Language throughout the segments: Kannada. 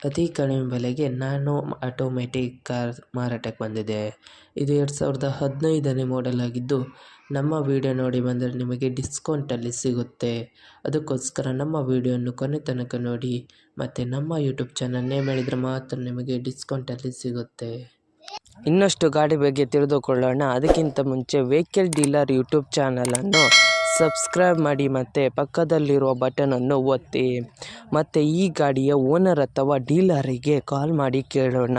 ಅತಿ ಕಡಿಮೆ ಬೆಲೆಗೆ ನ್ಯಾನೋ ಆಟೋಮ್ಯಾಟಿಕ್ ಕಾರ್ ಮಾರಾಟಕ್ಕೆ ಬಂದಿದೆ. ಇದು 2015ನೇ ಮಾಡೆಲ್ ಆಗಿದ್ದು, ನಮ್ಮ ವಿಡಿಯೋ ನೋಡಿ ಬಂದರೆ ನಿಮಗೆ ಡಿಸ್ಕೌಂಟಲ್ಲಿ ಸಿಗುತ್ತೆ. ಅದಕ್ಕೋಸ್ಕರ ನಮ್ಮ ವಿಡಿಯೋವನ್ನು ಕೊನೆ ತನಕ ನೋಡಿ ಮತ್ತು ನಮ್ಮ ಯೂಟ್ಯೂಬ್ ಚಾನಲ್ ನೇಮ್ ಹೇಳಿದರೆ ಮಾತ್ರ ನಿಮಗೆ ಡಿಸ್ಕೌಂಟಲ್ಲಿ ಸಿಗುತ್ತೆ. ಇನ್ನಷ್ಟು ಗಾಡಿ ಬಗ್ಗೆ ತಿಳಿದುಕೊಳ್ಳೋಣ. ಅದಕ್ಕಿಂತ ಮುಂಚೆ ವೆಹಿಕಲ್ ಡೀಲರ್ ಯೂಟ್ಯೂಬ್ ಚಾನಲನ್ನು ಸಬ್ಸ್ಕ್ರೈಬ್ ಮಾಡಿ ಮತ್ತು ಪಕ್ಕದಲ್ಲಿರುವ ಬಟನನ್ನು ಒತ್ತಿ. ಮತ್ತು ಈ ಗಾಡಿಯ ಓನರ್ ಅಥವಾ ಡೀಲರಿಗೆ ಕಾಲ್ ಮಾಡಿ ಕೇಳೋಣ.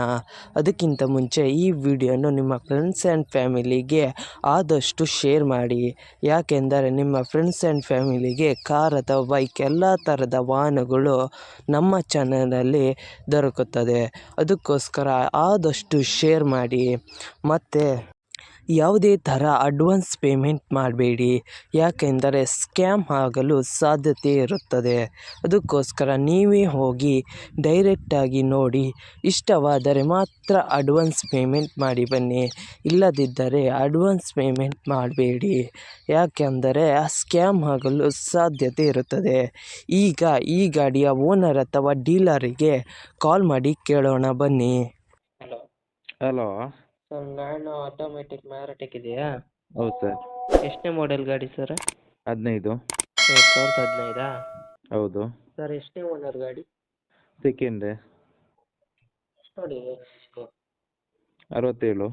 ಅದಕ್ಕಿಂತ ಮುಂಚೆ ಈ ವಿಡಿಯೋನು ನಿಮ್ಮ ಫ್ರೆಂಡ್ಸ್ ಆ್ಯಂಡ್ ಫ್ಯಾಮಿಲಿಗೆ ಆದಷ್ಟು ಶೇರ್ ಮಾಡಿ. ಯಾಕೆಂದರೆ ನಿಮ್ಮ ಫ್ರೆಂಡ್ಸ್ ಆ್ಯಂಡ್ ಫ್ಯಾಮಿಲಿಗೆ ಕಾರ್ ಅಥವಾ ಬೈಕ್ ಎಲ್ಲ ಥರದ ವಾಹನಗಳು ನಮ್ಮ ಚಾನಲಲ್ಲಿ ದೊರಕುತ್ತದೆ. ಅದಕ್ಕೋಸ್ಕರ ಆದಷ್ಟು ಶೇರ್ ಮಾಡಿ. ಮತ್ತು ಯಾವುದೇ ಥರ ಅಡ್ವಾನ್ಸ್ ಪೇಮೆಂಟ್ ಮಾಡಬೇಡಿ, ಯಾಕೆಂದರೆ ಸ್ಕ್ಯಾಮ್ ಆಗಲು ಸಾಧ್ಯತೆ ಇರುತ್ತದೆ. ಅದಕ್ಕೋಸ್ಕರ ನೀವೇ ಹೋಗಿ ಡೈರೆಕ್ಟಾಗಿ ನೋಡಿ, ಇಷ್ಟವಾದರೆ ಮಾತ್ರ ಅಡ್ವಾನ್ಸ್ ಪೇಮೆಂಟ್ ಮಾಡಿ ಬನ್ನಿ. ಇಲ್ಲದಿದ್ದರೆ ಅಡ್ವಾನ್ಸ್ ಪೇಮೆಂಟ್ ಮಾಡಬೇಡಿ, ಯಾಕೆಂದರೆ ಸ್ಕ್ಯಾಮ್ ಆಗಲು ಸಾಧ್ಯತೆ ಇರುತ್ತದೆ. ಈಗ ಈ ಗಾಡಿಯ ಓನರ್ ಅಥವಾ ಡೀಲರಿಗೆ ಕಾಲ್ ಮಾಡಿ ಕೇಳೋಣ ಬನ್ನಿ. ಹಲೋ ಸರ್, ನ್ಯಾನೋ ಆಟೋಮ್ಯಾಟಿಕ್ ಮಾರಾಟಕ್ಕಿದೆಯಾ? ಹೌದು ಸರ್. ಎಷ್ಟನೇ ಮಾಡೆಲ್ ಗಾಡಿ ಸರ್? 15. 2015? ಹೌದು ಸರ್, ಎಷ್ಟನೇ ಓನರ್ ಗಾಡಿ? ಸೆಕೆಂಡ್. ನೋಡಿ 67. 67?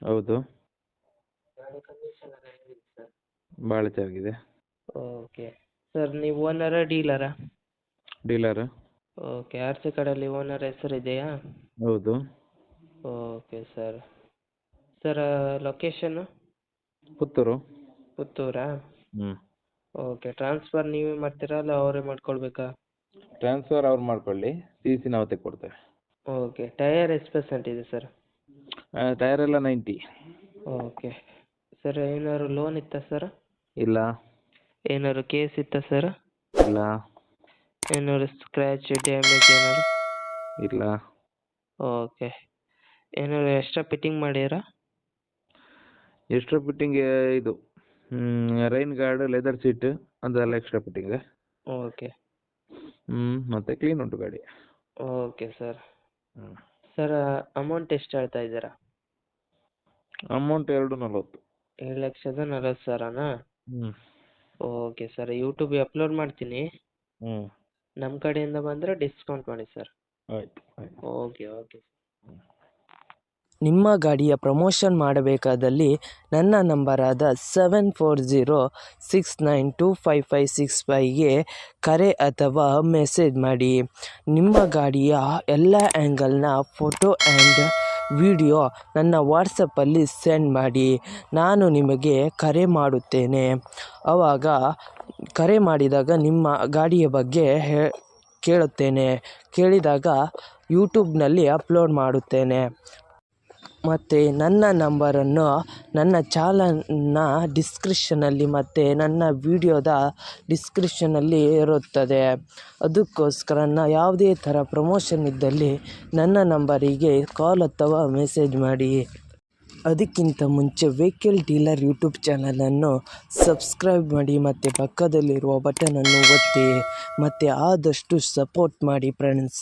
ಹೌದು, ಗಾಡಿ ಕಂಡೀಷನ್ ಎಲ್ಲ ಹೇಗಿದೆ ಸರ್? ಭಾಳ ಚೆನ್ನಾಗಿದೆ. ಓಕೆ ಸರ್, ನೀವು ಓನರಾ ಡೀಲರಾ? ಡೀಲರ್. ಓಕೆ, ಆರ್ ಸಿ ಕಾರ್ಡಲ್ಲಿ ಓನರ್ ಹೆಸರು ಇದೆಯಾ? ಹೌದು. Okay sir. ಸರ್, ಲೊಕೇಶನ್ನು? ಪುತ್ತೂರು. ಪುತ್ತೂರಾ? ಹ್ಞೂ. ಓಕೆ, ಟ್ರಾನ್ಸ್ಫರ್ ನೀವೇ ಮಾಡ್ತೀರಾ ಅಲ್ಲ ಅವರೇ ಮಾಡ್ಕೊಳ್ಬೇಕಾ? ಟ್ರಾನ್ಸ್ಫರ್ ಅವ್ರು ಮಾಡ್ಕೊಳ್ಳಿ, ಸಿ ನಾವು ತೆಕ್ಕೊಡ್ತೇವೆ. ಓಕೆ, ಟಯರ್ ಎಷ್ಟು ಪರ್ಸೆಂಟ್ ಇದೆ ಸರ್? ಟೈರ್ ಎಲ್ಲ 90. ಓಕೆ ಸರ್, ಏನಾದ್ರು ಲೋನ್ ಇತ್ತಾ ಸರ್? ಇಲ್ಲ. ಏನಾದ್ರು ಕೇಸ್ ಇತ್ತಾ ಸರ್? ಇಲ್ಲ. ಏನಾದ್ರು ಸ್ಕ್ರ್ಯಾಚ್ ಡ್ಯಾಮೇಜ್ ಏನಾದ್ರು? ಇಲ್ಲ. ಓಕೆ, ಏನಾದ್ರು ಎಕ್ಸ್ಟ್ರಾ ಫಿಟ್ಟಿಂಗ್ ಮಾಡ್ಯಾರಾ? ಎಕ್ಸ್ಟ್ರಾ ಫಿಟ್ಟಿಂಗ್ ಇದು ರೈನ್ ಗಾರ್ಡ್, ಲೆದರ್ ಸೀಟ್ ಅದೆಲ್ಲ ಎಕ್ಸ್ಟ್ರಾ ಫಿಟ್ಟಿಂಗ್. ಓಕೆ. ಮತ್ತೆ ಕ್ಲೀನ್ ಉಂಟು ಗಾಡಿ. Okay sir. ಸರ್, ಅಮೌಂಟ್ ಎಷ್ಟು ಹೇಳ್ತಾ ಇದ್ದೀರಾ? ಅಮೌಂಟ್ 240. 7,40,000ನಾ? ಓಕೆ ಸರ್, ಯೂಟ್ಯೂಬಿಗೆ ಅಪ್ಲೋಡ್ ಮಾಡ್ತೀನಿ. ನಮ್ಮ ಕಡೆಯಿಂದ ಬಂದರೆ ಡಿಸ್ಕೌಂಟ್ ಮಾಡಿ ಸರ್. ಆಯ್ತು. ಓಕೆ. ನಿಮ್ಮ ಗಾಡಿಯ ಪ್ರಮೋಷನ್ ಮಾಡಬೇಕಾದಲ್ಲಿ ನನ್ನ ನಂಬರಾದ 7406925565ಗೆ ಕರೆ ಅಥವಾ ಮೆಸೇಜ್ ಮಾಡಿ. ನಿಮ್ಮ ಗಾಡಿಯ ಎಲ್ಲ ಆ್ಯಂಗಲ್ನ ಫೋಟೋ ಆ್ಯಂಡ್ ವಿಡಿಯೋ ನನ್ನ ವಾಟ್ಸಪ್ಪಲ್ಲಿ ಸೆಂಡ್ ಮಾಡಿ. ನಾನು ನಿಮಗೆ ಕರೆ ಮಾಡುತ್ತೇನೆ. ಆವಾಗ ಕರೆ ಮಾಡಿದಾಗ ನಿಮ್ಮ ಗಾಡಿಯ ಬಗ್ಗೆ ಕೇಳಿದಾಗ ಯೂಟ್ಯೂಬ್ನಲ್ಲಿ ಅಪ್ಲೋಡ್ ಮಾಡುತ್ತೇನೆ. ಮತ್ತು ನನ್ನ ನಂಬರನ್ನು ನನ್ನ ಚಾನಲ್ನ ಡಿಸ್ಕ್ರಿಪ್ಷನಲ್ಲಿ ಮತ್ತು ನನ್ನ ವಿಡಿಯೋದ ಡಿಸ್ಕ್ರಿಪ್ಷನಲ್ಲಿ ಇರುತ್ತದೆ. ಅದಕ್ಕೋಸ್ಕರ ಯಾವುದೇ ಥರ ಪ್ರಮೋಷನ್ ಇದ್ದಲ್ಲಿ ನನ್ನ ನಂಬರಿಗೆ ಕಾಲ್ ಅಥವಾ ಮೆಸೇಜ್ ಮಾಡಿ. ಅದಕ್ಕಿಂತ ಮುಂಚೆ ವೆಹಿಕಲ್ ಡೀಲರ್ ಯೂಟ್ಯೂಬ್ ಚಾನಲನ್ನು ಸಬ್ಸ್ಕ್ರೈಬ್ ಮಾಡಿ ಮತ್ತು ಪಕ್ಕದಲ್ಲಿರುವ ಬಟನನ್ನು ಒತ್ತಿ ಮತ್ತು ಆದಷ್ಟು ಸಪೋರ್ಟ್ ಮಾಡಿ ಫ್ರೆಂಡ್ಸ್.